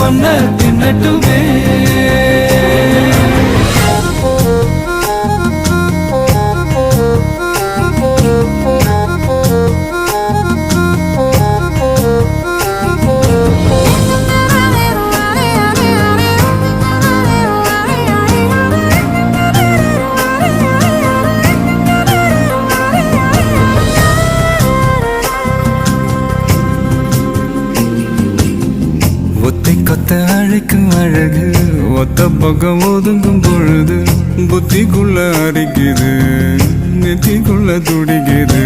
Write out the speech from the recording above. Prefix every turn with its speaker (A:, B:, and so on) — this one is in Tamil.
A: ஒன்ன தின்னட்டுமே. ஒத்தை கொத்த அழைக்கும் அழகு ஒத்த பக்கம் ஒதுங்கும் பொழுது புத்திக்குள்ள அரிக்குது நெத்திக்குள்ள துடிக்குது.